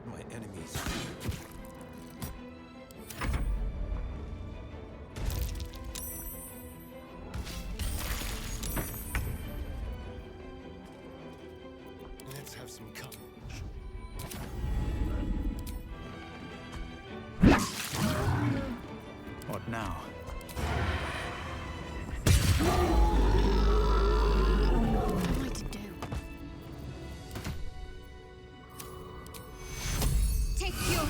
my enemies. Let's have some courage. What now? What am I to do? Take your...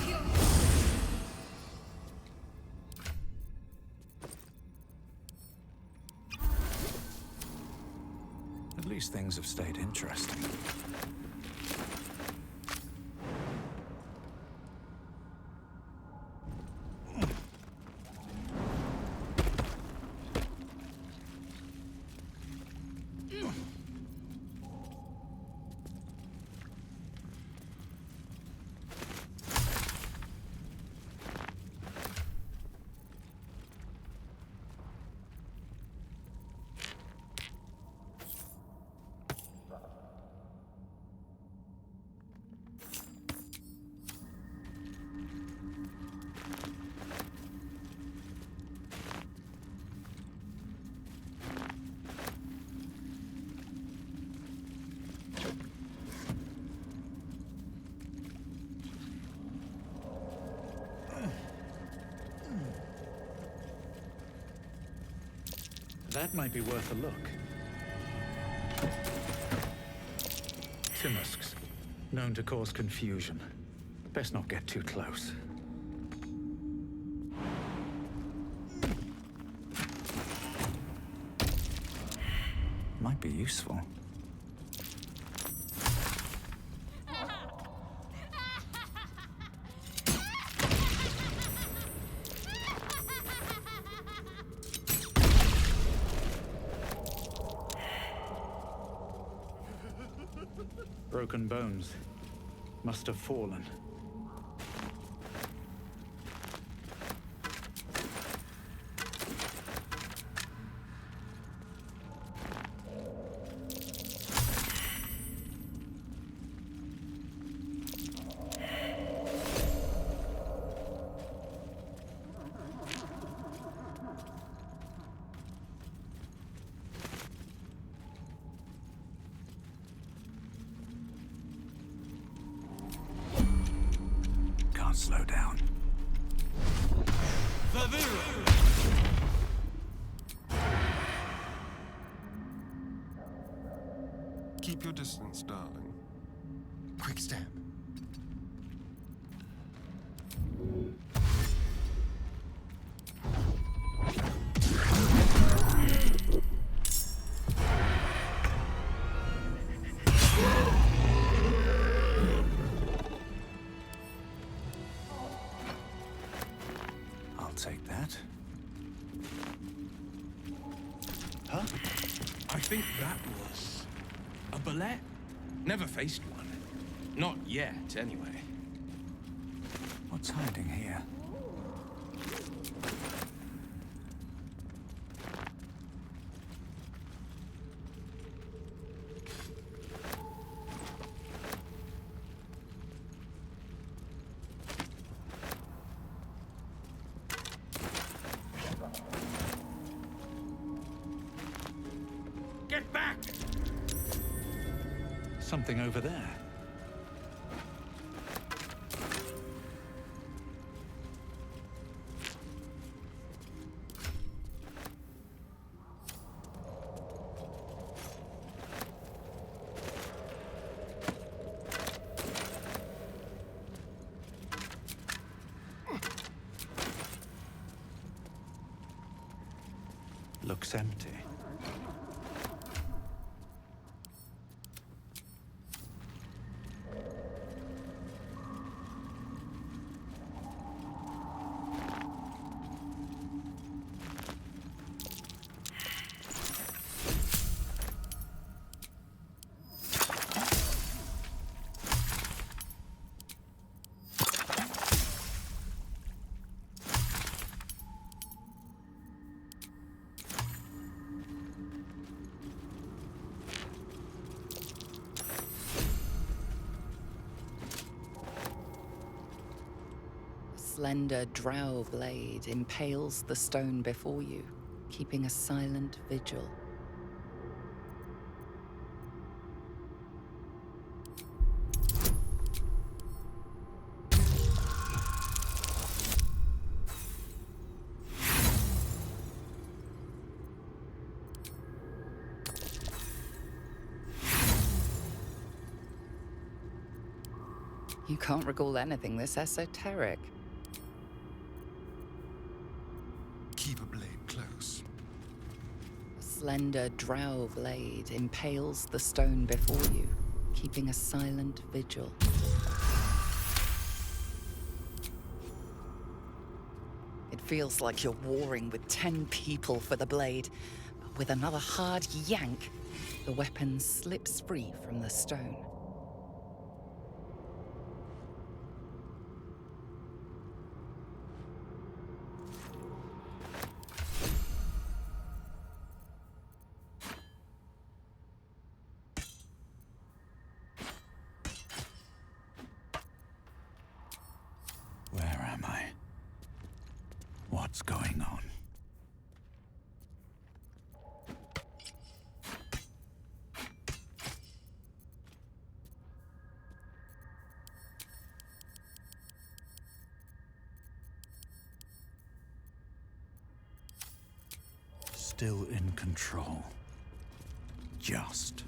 At least things have stayed interesting. That might be worth a look. Timusks, known to cause confusion. Best not get too close. Might be useful. Broken bones. Must have fallen. Can't slow down. Keep your distance, darling. Quick step. I'll take that. Huh? I think that was a bullet. Never faced one. Not yet, anyway. What's hiding here? Get back! Something over there. Looks empty. slender drow blade impales the stone before you, keeping a silent vigil. You can't recall anything this esoteric. Keep a blade close. A slender drow blade impales the stone before you, keeping a silent vigil. It feels like you're warring with 10 people for the blade, but with another hard yank, the weapon slips free from the stone. Where am I? What's going on? Still in control. Just.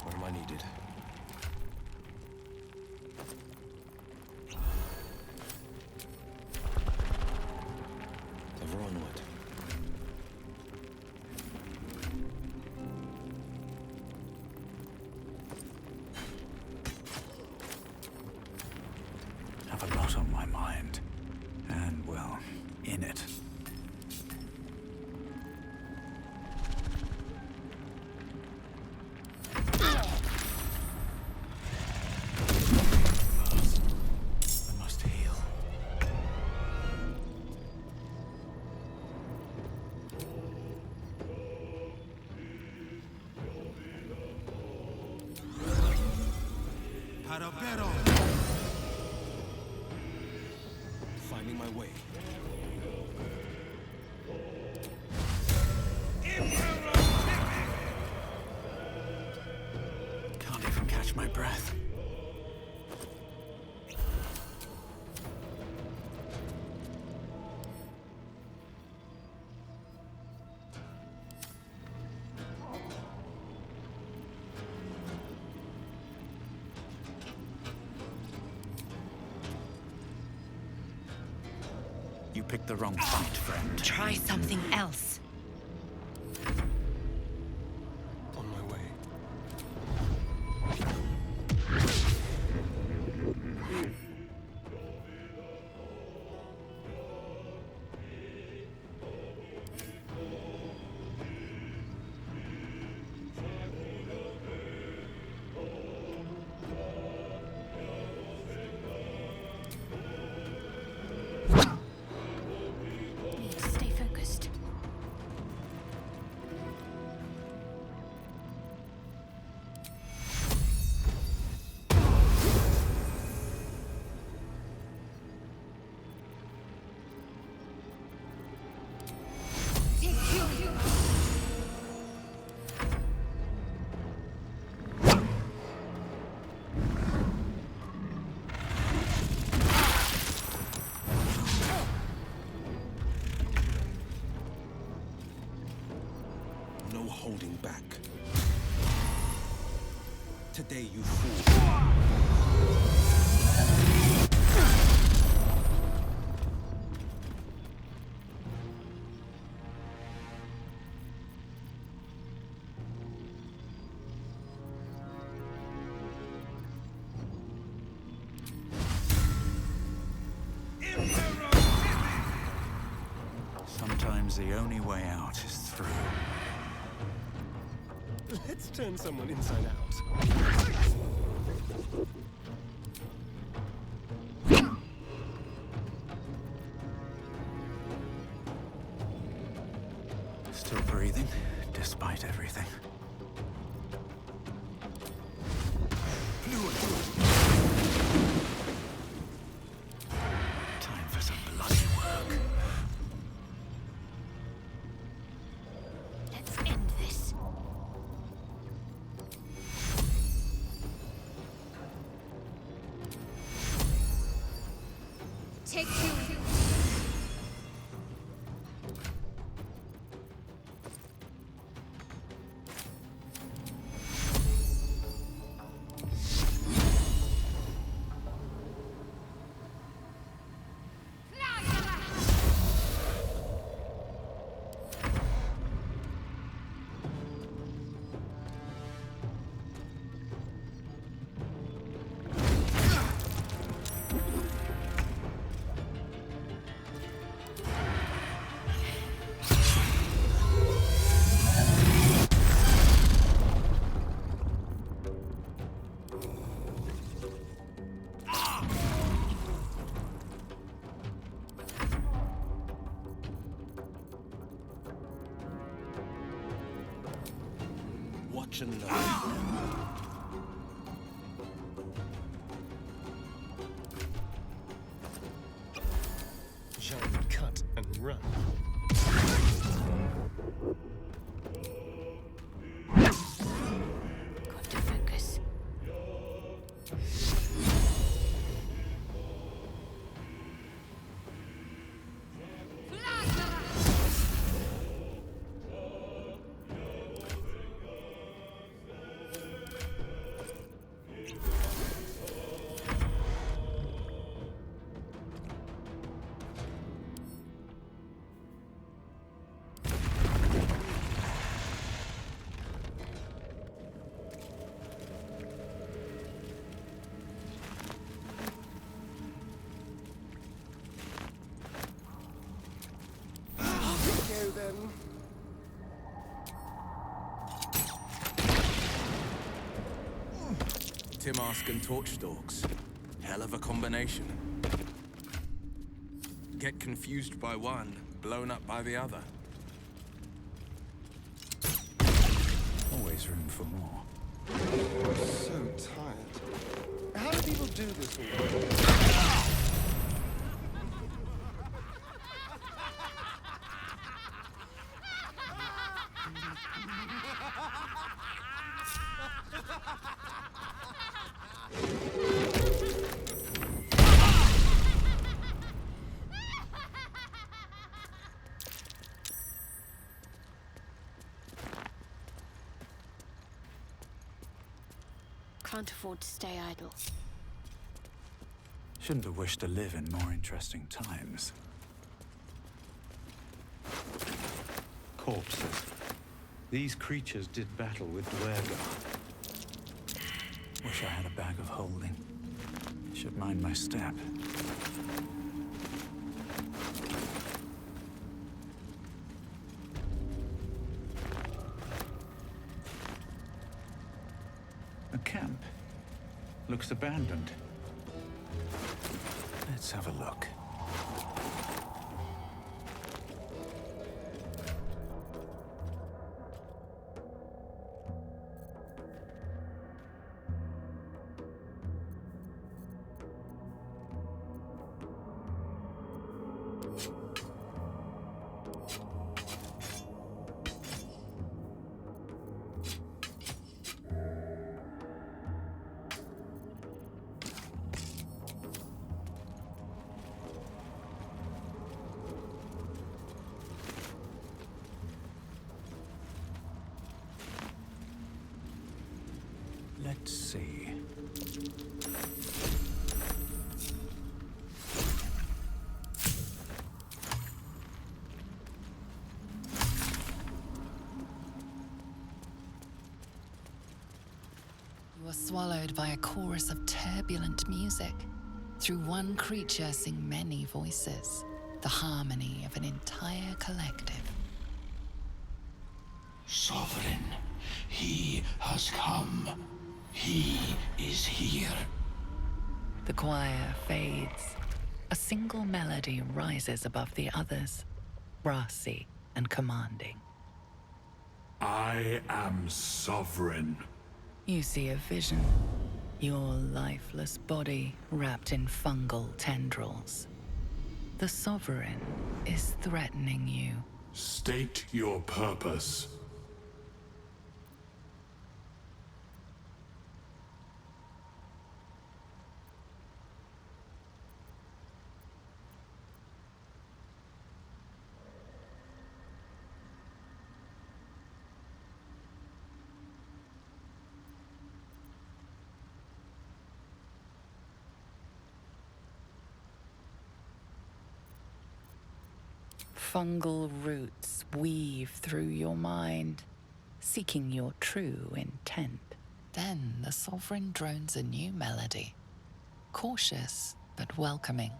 Where am I needed? Ever onward. Have a lot on my mind. And, well, in it. First, I must heal. Parabero! Finding my way. Can't even catch my breath. You picked the wrong fight, friend. Try something else. On my way. Need to stay focused. back. Today you fall. Sometimes the only way out is through. Let's turn someone inside out. Still breathing, despite everything. Time for some bloody work. Let's end this. Take you. Watch and learn. Giant cut and run. Got to focus. Go then. Timask and Torchstalks. Hell of a combination. Get confused by one, blown up by the other. Always room for more. I'm so tired. How do people do this all day? Can't afford to stay idle. Shouldn't have wished to live in more interesting times. Corpses. These creatures did battle with Dwergar. Wish I had a bag of holding. Should mind my step. A camp. Looks abandoned. Let's have a look. Let's see. You are swallowed by a chorus of turbulent music. Through one creature sing many voices, the harmony of an entire collective. Sovereign, he has come. He is here. The choir fades. A single melody rises above the others, brassy and commanding. I am sovereign. You see a vision. Your lifeless body wrapped in fungal tendrils. The Sovereign is threatening you. State your purpose. Fungal roots weave through your mind, seeking your true intent. Then the Sovereign drones a new melody, cautious but welcoming.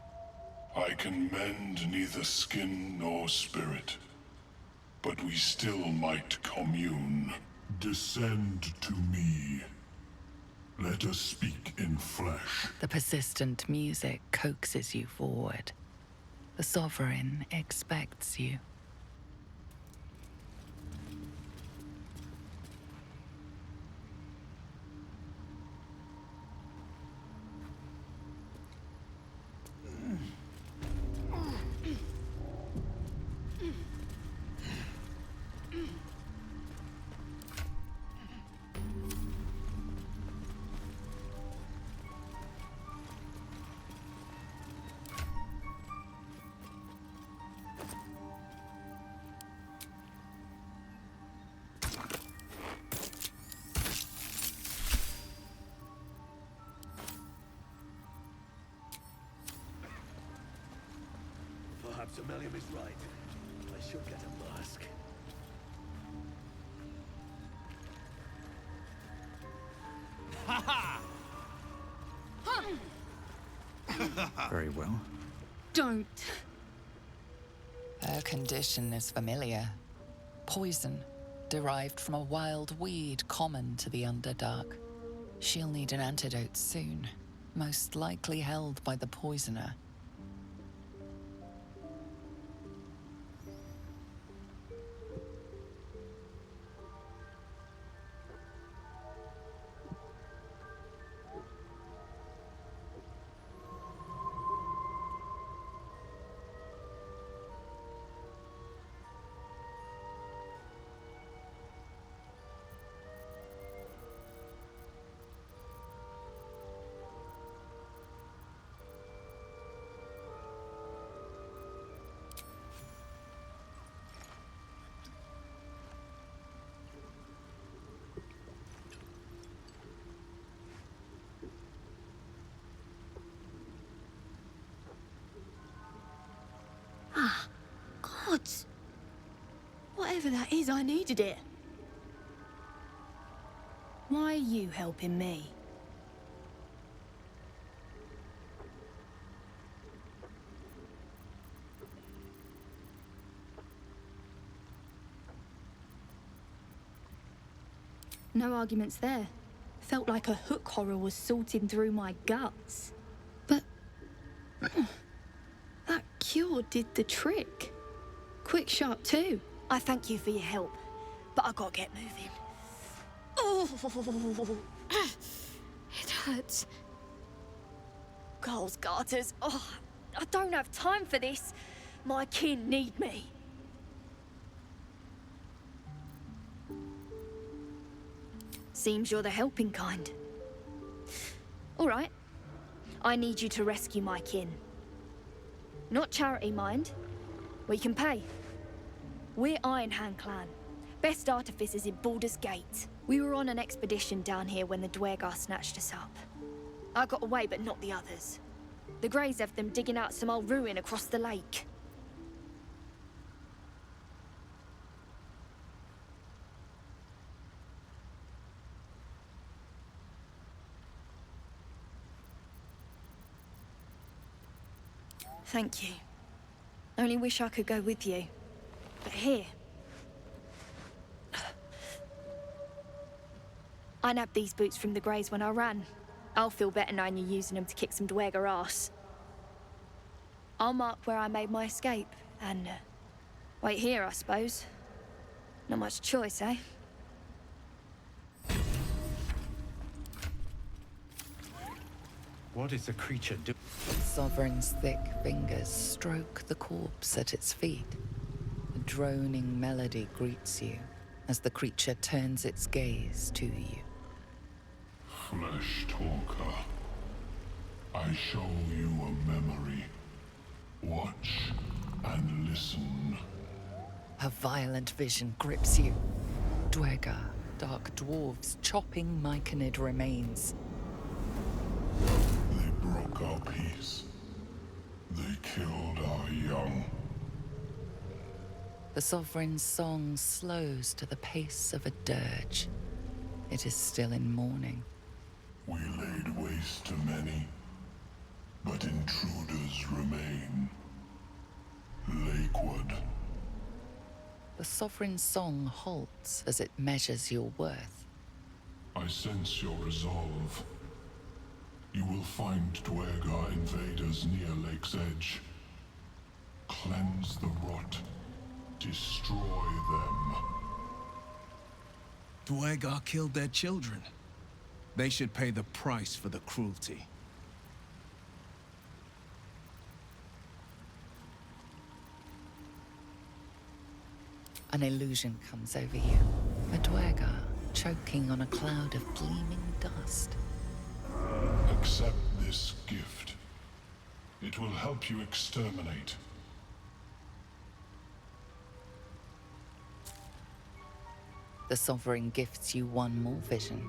I can mend neither skin nor spirit, but we still might commune. Descend to me. Let us speak in flesh. The persistent music coaxes you forward. The Sovereign expects you. Perhaps Amelia is right. I should get a mask. Very well. Don't. Her condition is familiar. Poison, derived from a wild weed common to the Underdark. She'll need an antidote soon, most likely held by the poisoner. Gods. Whatever that is, I needed it. Why are you helping me? No arguments there. Felt like a hook horror was sorting through my guts. But that cure did the trick. Quick, sharp too. I thank you for your help, but I gotta get moving. Oh, it hurts. Girls' garters. Oh, I don't have time for this. My kin need me. Seems you're the helping kind. All right. I need you to rescue my kin. Not charity, mind. We can pay. We're Iron Hand Clan. Best artificers in Baldur's Gate. We were on an expedition down here when the Dwergar snatched us up. I got away, but not the others. The Greys have them digging out some old ruin across the lake. Thank you. Only wish I could go with you. But here... I nabbed these boots from the Greys when I ran. I'll feel better knowing you're using them to kick some Dwergar ass. I'll mark where I made my escape, and... wait here, I suppose. Not much choice, eh? What is the creature doing? Sovereign's thick fingers stroke the corpse at its feet. A droning melody greets you as the creature turns its gaze to you. Flesh talker, I show you a memory. Watch and listen. A violent vision grips you. Dwergar, dark dwarves chopping myconid remains. They broke our peace. They killed our young. The Sovereign's song slows to the pace of a dirge. It is still in mourning. We laid waste to many, but intruders remain. Lakewood. The Sovereign's song halts as it measures your worth. I sense your resolve. You will find Dwergar invaders near Lake's edge. Cleanse the rot. Destroy them. Dwergar killed their children. They should pay the price for the cruelty. An illusion comes over you. A Dwergar choking on a cloud of gleaming dust. Accept this gift. It will help you exterminate. The Sovereign gifts you one more vision.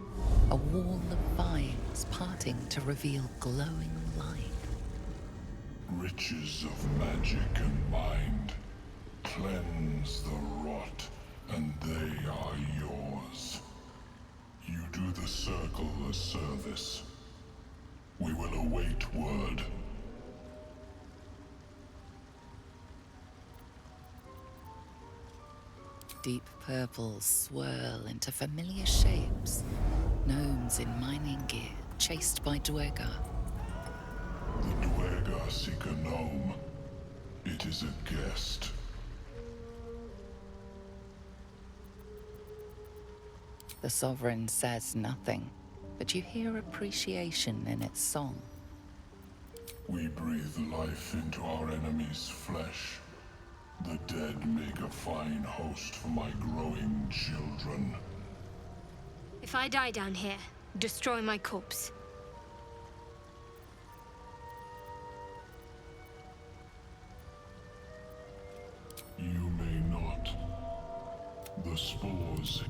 A wall of vines parting to reveal glowing light. Riches of magic and mind. Cleanse the rot, and they are yours. You do the Circle a service. We will await word. Deep purples swirl into familiar shapes. Gnomes in mining gear, chased by Dwergar. The Dwergar seek a gnome. It is a guest. The Sovereign says nothing, but you hear appreciation in its song. We breathe life into our enemy's flesh. The dead make a fine host for my growing children. If I die down here, destroy my corpse. You may not. The spores.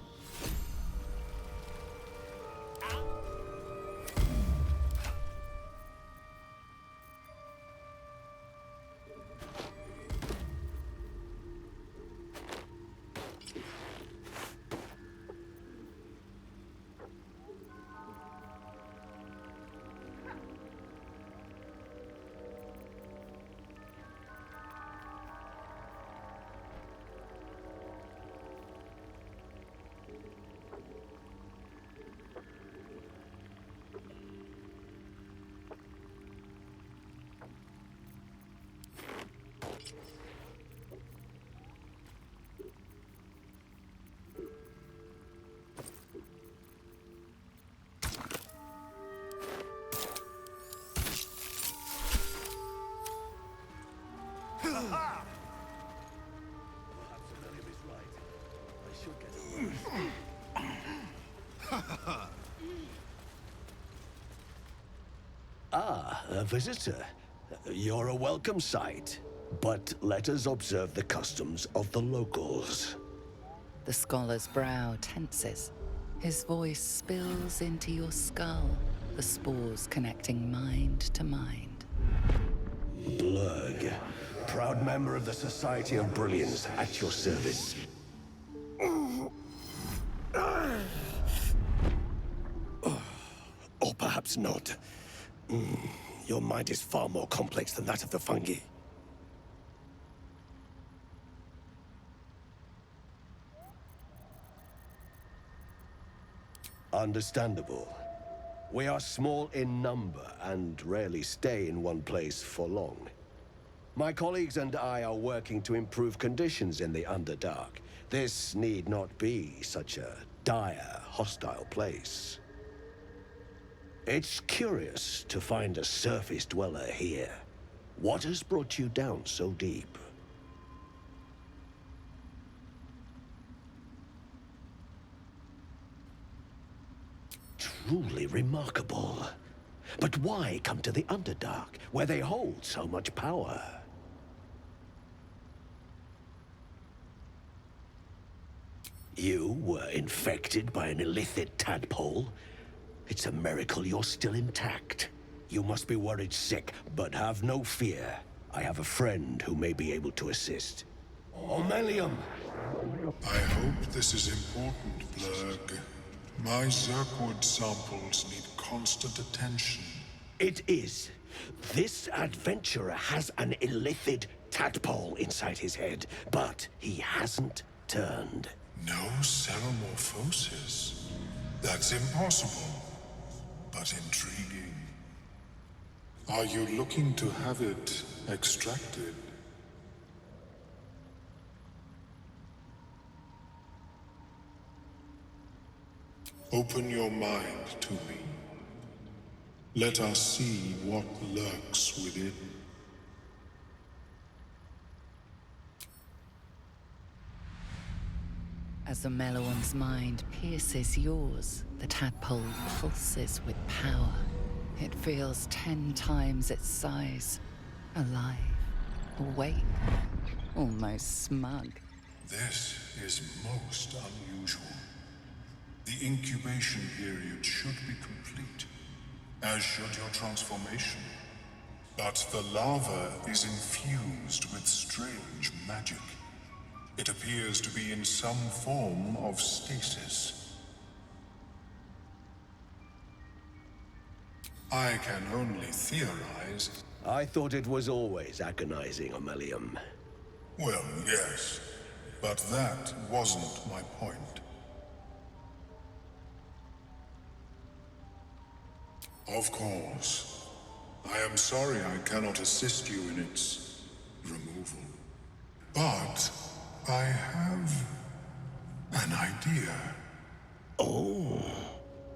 Ah, a visitor. You're a welcome sight. But let us observe the customs of the locals. The scholar's brow tenses. His voice spills into your skull, the spores connecting mind to mind. Blurg, proud member of the Society of Brilliance, at your service. Or perhaps not. Your mind is far more complex than that of the fungi. Understandable. We are small in number and rarely stay in one place for long. My colleagues and I are working to improve conditions in the Underdark. This need not be such a dire, hostile place. It's curious to find a surface dweller here. What has brought you down so deep? Truly remarkable. But why come to the Underdark, where they hold so much power? You were infected by an illicit tadpole? It's a miracle you're still intact. You must be worried sick, but have no fear. I have a friend who may be able to assist. Omelium! I hope this is important, Blurg. My Zerkwood samples need constant attention. It is. This adventurer has an illithid tadpole inside his head, but he hasn't turned. No cellomorphosis. That's impossible, but intriguing. Are you looking to have it extracted? Open your mind to me. Let us see what lurks within. As the Meloan's mind pierces yours, the tadpole pulses with power. It feels 10 times its size. Alive, awake, almost smug. This is most unusual. The incubation period should be complete, as should your transformation. But the larva is infused with strange magic. It appears to be in some form of stasis. I can only theorize. I thought it was always agonizing, Omelium. Well, yes, but that wasn't my point. Of course. I am sorry I cannot assist you in its removal. But I have an idea. Oh,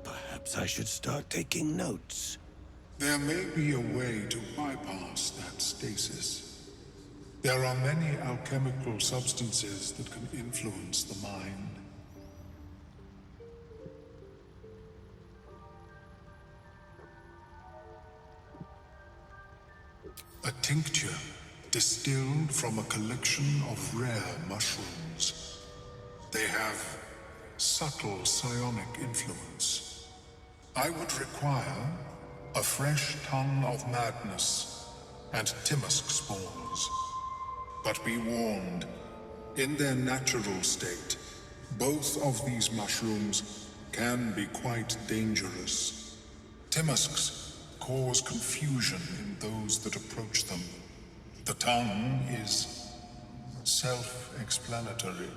perhaps I should start taking notes. There may be a way to bypass that stasis. There are many alchemical substances that can influence the mind. A tincture distilled from a collection of rare mushrooms. They have subtle psionic influence. I would require a fresh ton of madness and Timosk spores. But be warned, in their natural state, both of these mushrooms can be quite dangerous. Timusks cause confusion in those that approach them. The tongue is self-explanatory.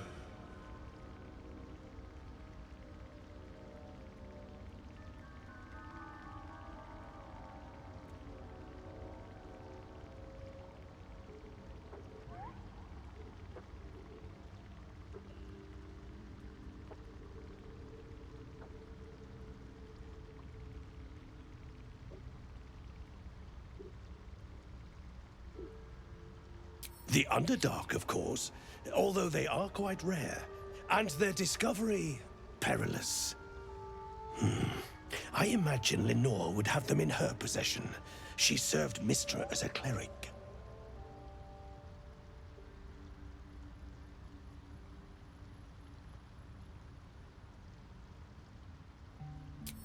The Underdark, of course, although they are quite rare, and their discovery perilous. I imagine Lenore would have them in her possession. She served Mistra as a cleric.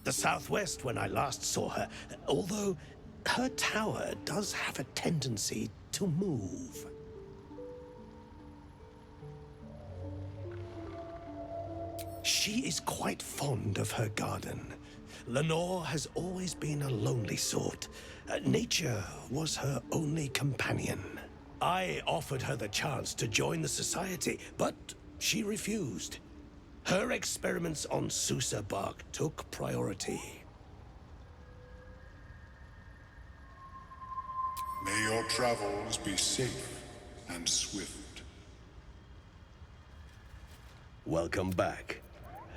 the southwest when I last saw her, although her tower does have a tendency to move. She is quite fond of her garden. Lenore has always been a lonely sort. Nature was her only companion. I offered her the chance to join the society, but she refused. Her experiments on Susa bark took priority. May your travels be safe and swift. Welcome back.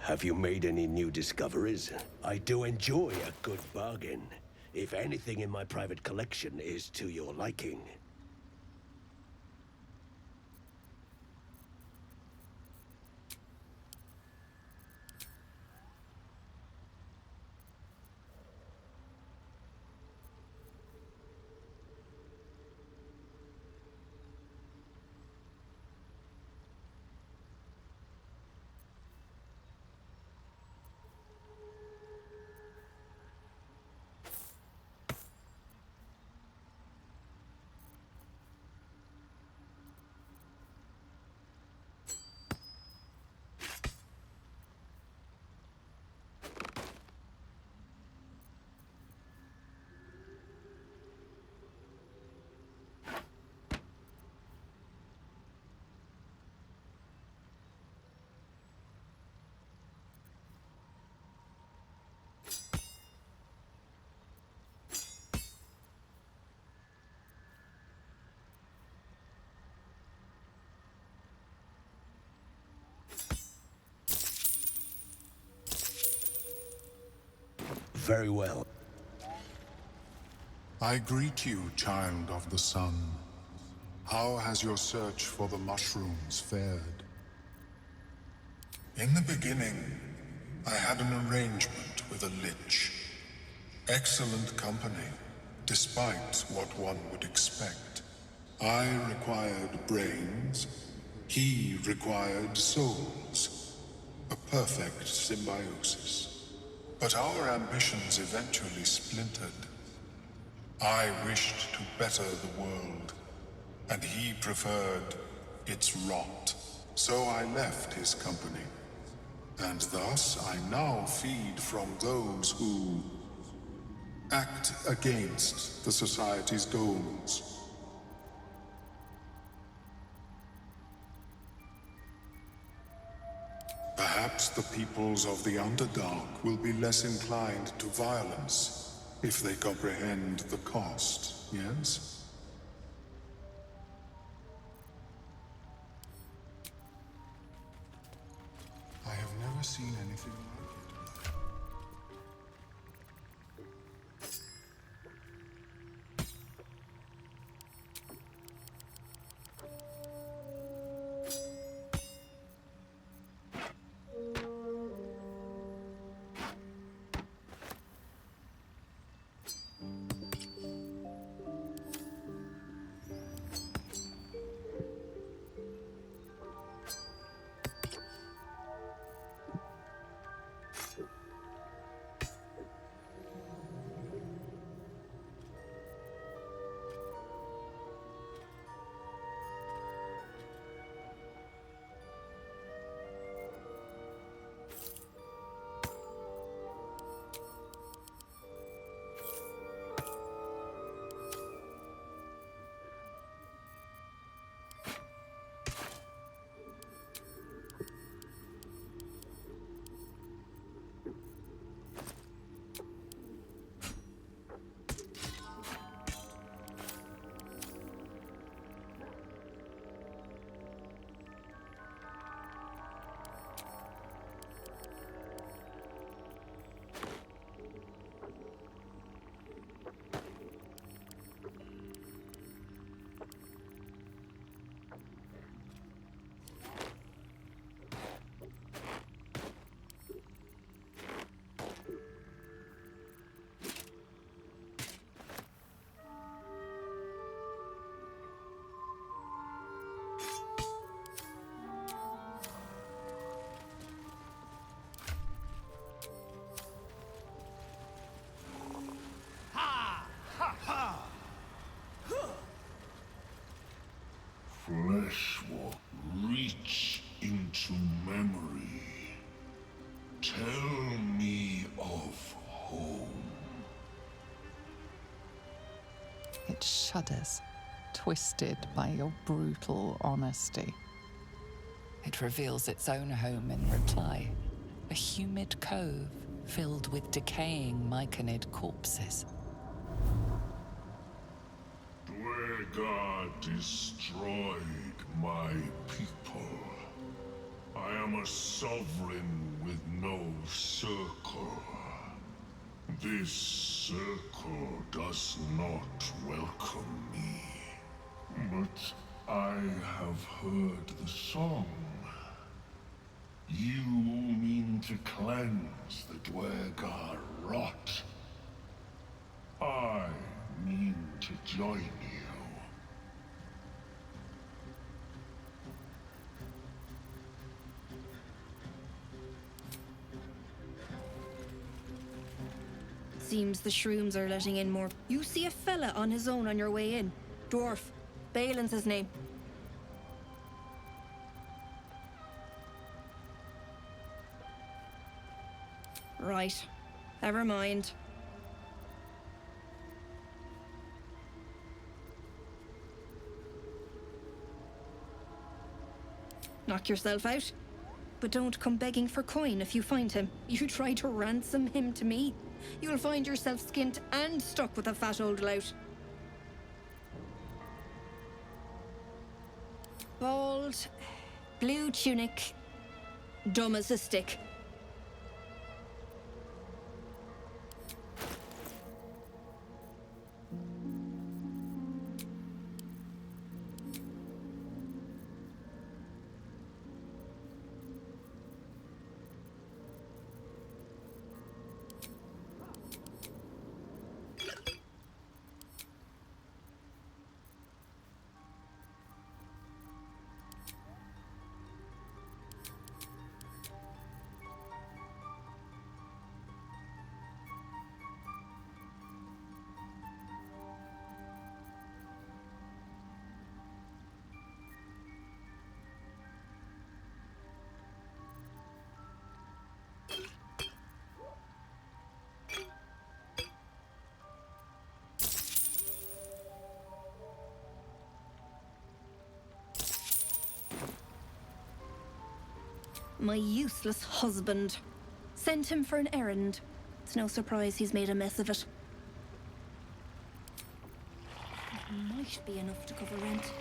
Have you made any new discoveries? I do enjoy a good bargain, if anything in my private collection is to your liking. Very well. I greet you, child of the sun. How has your search for the mushrooms fared? In the beginning, I had an arrangement with a lich. Excellent company, despite what one would expect. I required brains, he required souls. A perfect symbiosis. But our ambitions eventually splintered. I wished to better the world, and he preferred its rot. So I left his company, and thus I now feed from those who act against the Society's goals. Perhaps the peoples of the Underdark will be less inclined to violence if they comprehend the cost, yes? I have never seen anything like it. It shudders, twisted by your brutal honesty. It reveals its own home in reply, a humid cove filled with decaying myconid corpses. Dwegar destroyed my people. I am a sovereign with no circle. This circle does not welcome me. But I have heard the song. You mean to cleanse the Dwegar rot. I mean to join you. Seems the shrooms are letting in more. You see a fella on his own on your way in. Dwarf. Balin's his name. Right. Never mind. Knock yourself out. But don't come begging for coin if you find him. You try to ransom him to me, you'll find yourself skint and stuck with a fat old lout. Bald, blue tunic, dumb as a stick. My useless husband. Sent him for an errand. It's no surprise he's made a mess of it. It might be enough to cover rent.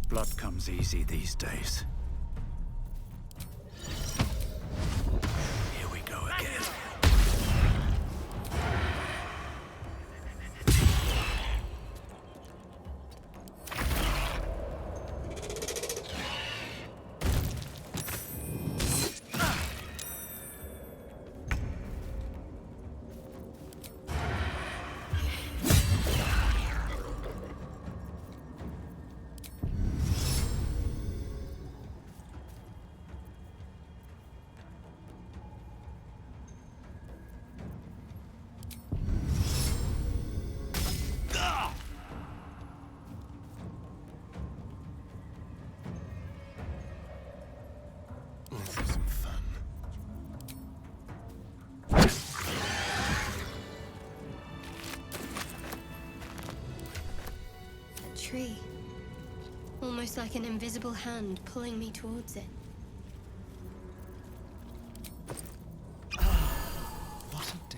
Blood comes easy these days. Here we go again. almost like an invisible hand pulling me towards it. What a day.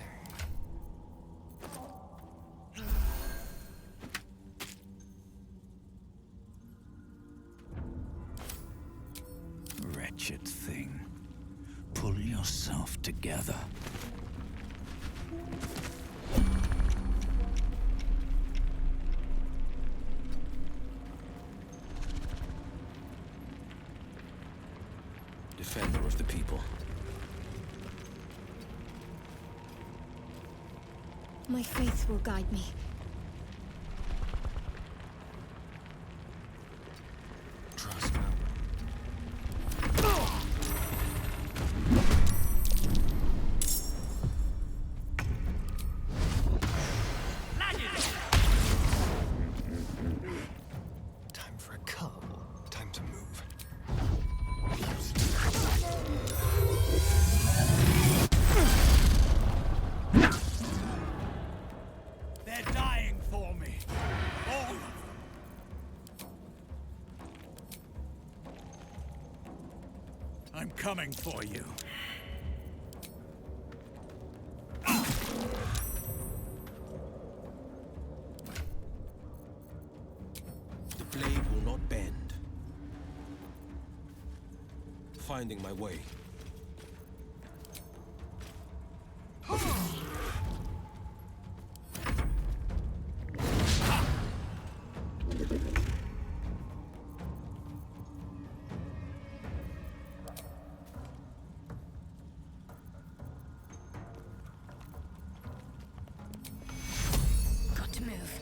Wretched thing. Pull yourself together. Defender of the people. My faith will guide me. Trust me. Time for a cull. Time to move. They're dying for me. All of them. I'm coming for you. The blade will not bend. Finding my way. Got to move.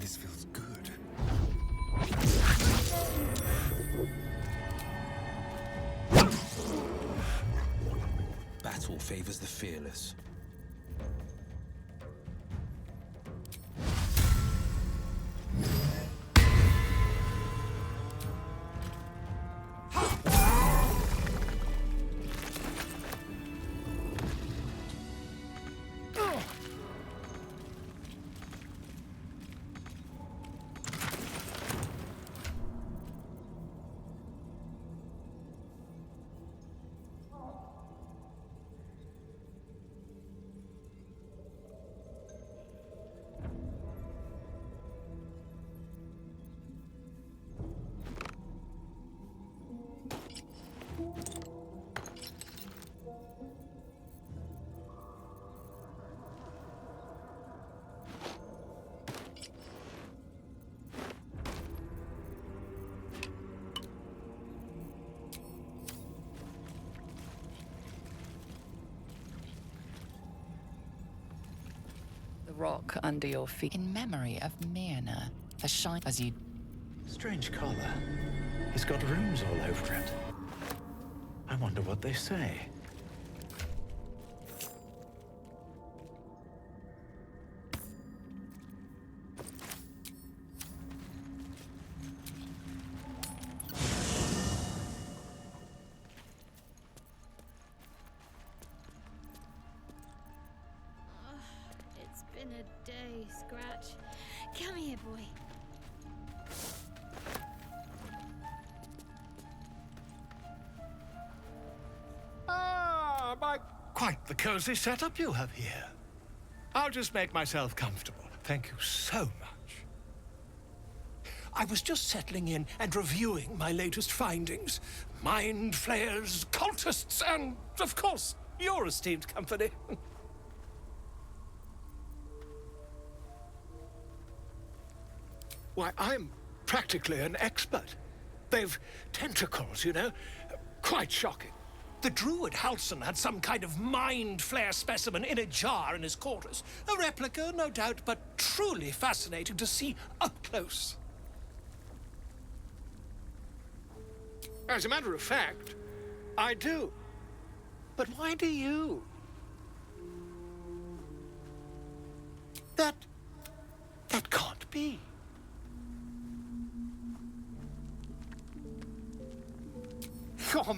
This feels good. Battle favors the fearless. The rock under your feet in memory of Myrna, the shine as you... Strange collar. It's got runes all over it. I wonder what they say. It's been a day, Scratch. Come here, boy. Quite the cozy setup you have here. I'll just make myself comfortable. Thank you so much. I was just settling in and reviewing my latest findings. Mind flayers, cultists, and, of course, your esteemed company. Why, I'm practically an expert. They've tentacles, you know. Quite shocking. The druid Halson had some kind of mind flare specimen in a jar in his quarters. A replica, no doubt, but truly fascinating to see up close. As a matter of fact, I do. But why do you? That can't be. Oh,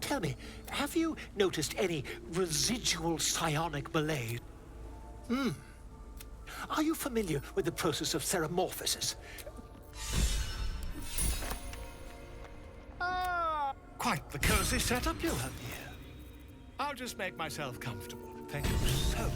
tell me, have you noticed any residual psionic malaise? Are you familiar with the process of theromorphosis? Quite the cozy setup you have here. I'll just make myself comfortable. Thank you so much.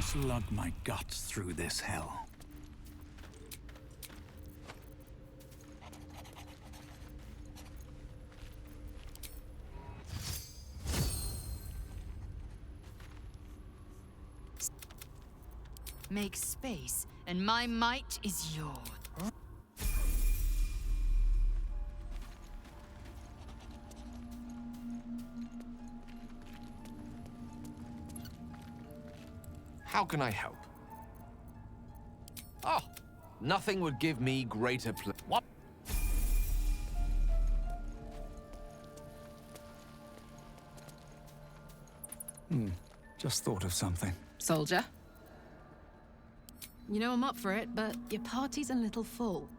Slug my guts through this hell. Make space, and my might is yours. How can I help? Oh, nothing would give me greater What? Just thought of something. Soldier? You know I'm up for it, but your party's a little full.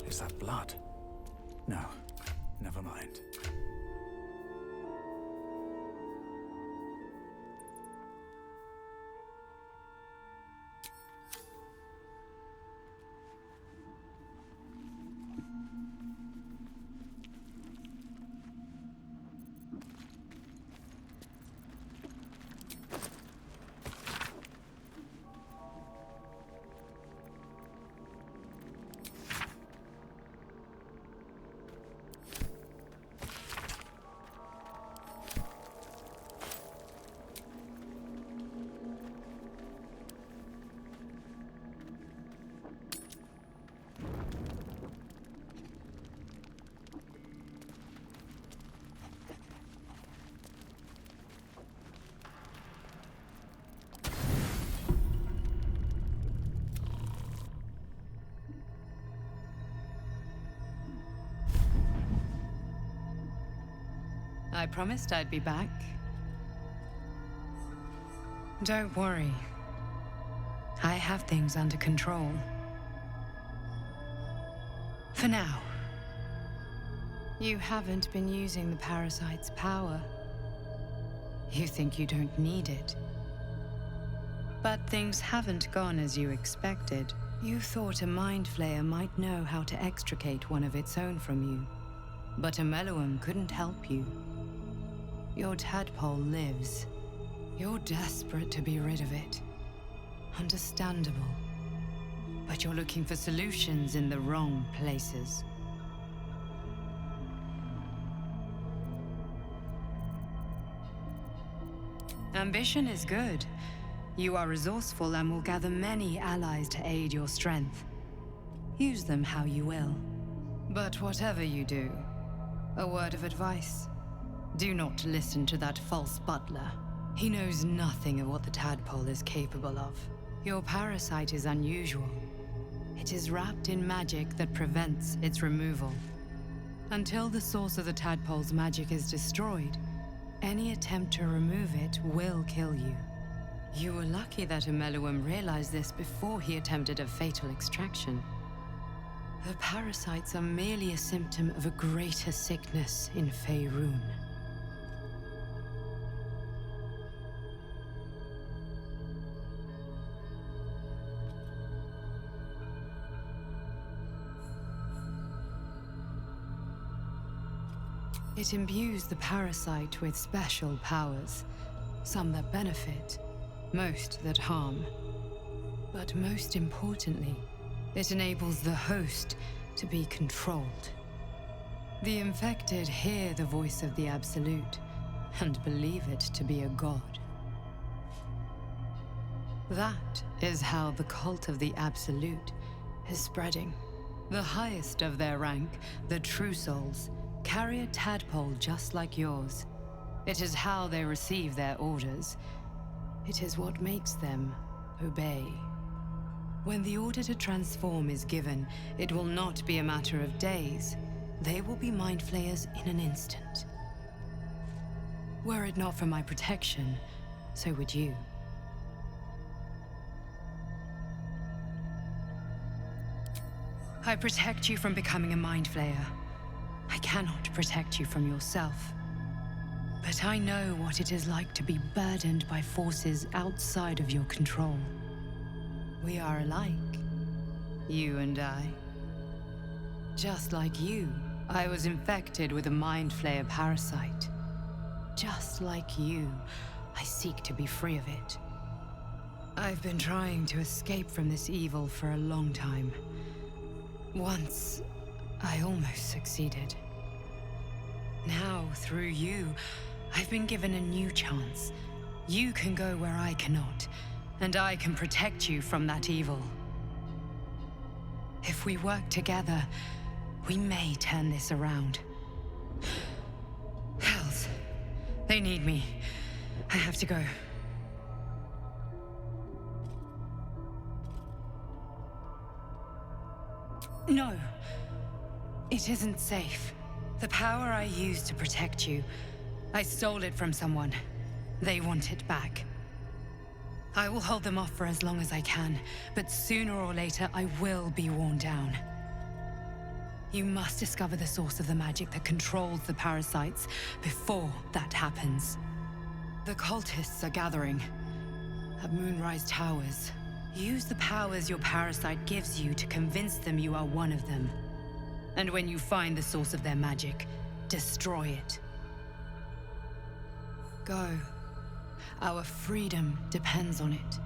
Is that blood? No, never mind. promised I'd be back. Don't worry. I have things under control. For now. You haven't been using the parasite's power. You think you don't need it. But things haven't gone as you expected. You thought a Mind Flayer might know how to extricate one of its own from you. But a Meluum couldn't help you. Your tadpole lives. You're desperate to be rid of it. Understandable. But you're looking for solutions in the wrong places. Ambition is good. You are resourceful and will gather many allies to aid your strength. Use them how you will. But whatever you do, a word of advice. Do not listen to that false butler. He knows nothing of what the tadpole is capable of. Your parasite is unusual. It is wrapped in magic that prevents its removal. Until the source of the tadpole's magic is destroyed, any attempt to remove it will kill you. You were lucky that a Meluum realized this before he attempted a fatal extraction. The parasites are merely a symptom of a greater sickness in Faerun. It imbues the parasite with special powers, some that benefit, most that harm. But most importantly, it enables the host to be controlled. The infected hear the voice of the Absolute and believe it to be a god. That is how the cult of the Absolute is spreading. The highest of their rank, the True Souls, carry a tadpole just like yours. It is how they receive their orders. It is what makes them obey. When the order to transform is given, it will not be a matter of days. They will be Mind Flayers in an instant. Were it not for my protection, so would you. I protect you from becoming a Mind Flayer. I cannot protect you from yourself. But I know what it is like to be burdened by forces outside of your control. We are alike, you and I. Just like you, I was infected with a Mind Flayer parasite. Just like you, I seek to be free of it. I've been trying to escape from this evil for a long time. Once, I almost succeeded. Now, through you, I've been given a new chance. You can go where I cannot, and I can protect you from that evil. If we work together, we may turn this around. Hells, they need me. I have to go. No, it isn't safe. The power I used to protect you, I stole it from someone. They want it back. I will hold them off for as long as I can, but sooner or later I will be worn down. You must discover the source of the magic that controls the parasites before that happens. The cultists are gathering at Moonrise Towers. Use the powers your parasite gives you to convince them you are one of them. And when you find the source of their magic, destroy it. Go. Our freedom depends on it.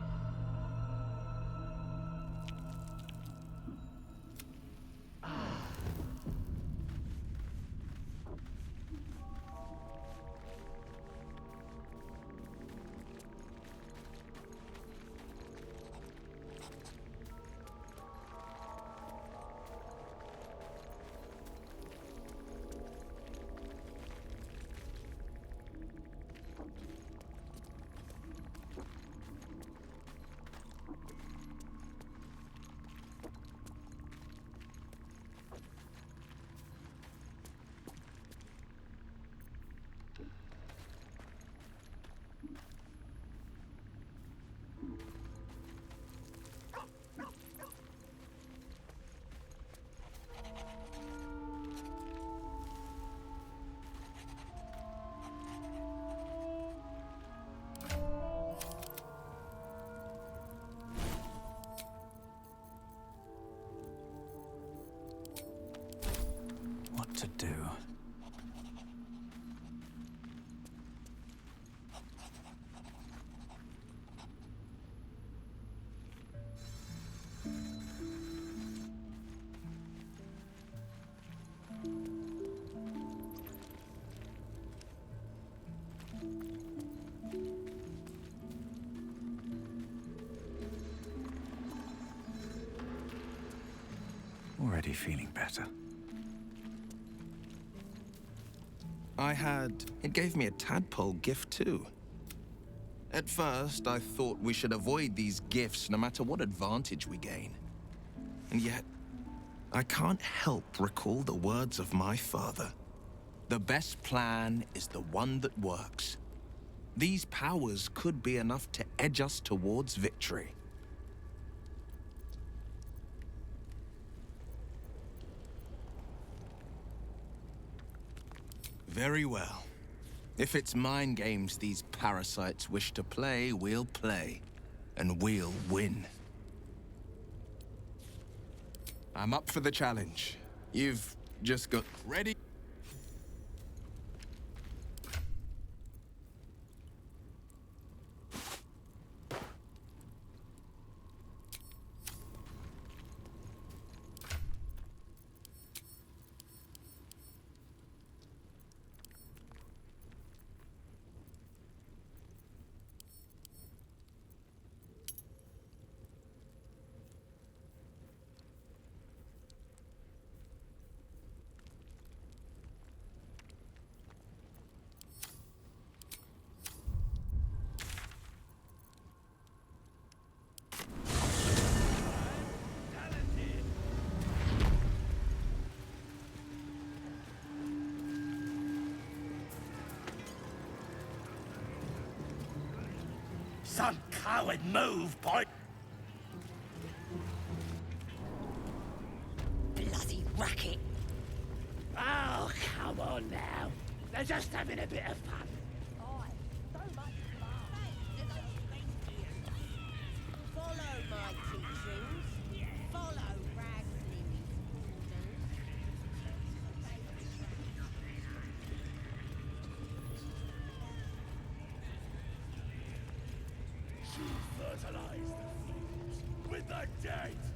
already feeling better. It gave me a tadpole gift too. At first, I thought we should avoid these gifts no matter what advantage we gain. And yet, I can't help recall the words of my father. The best plan is the one that works. These powers could be enough to edge us towards victory. Very well. If it's mind games these parasites wish to play, we'll play. And we'll win. I'm up for the challenge. You've just got ready. Some coward move, boy! Bloody racket! Oh, come on now. They're just having a bit of fun. Follow my teachings. Follow Ragslimmy's Fertilize the fields with the dead!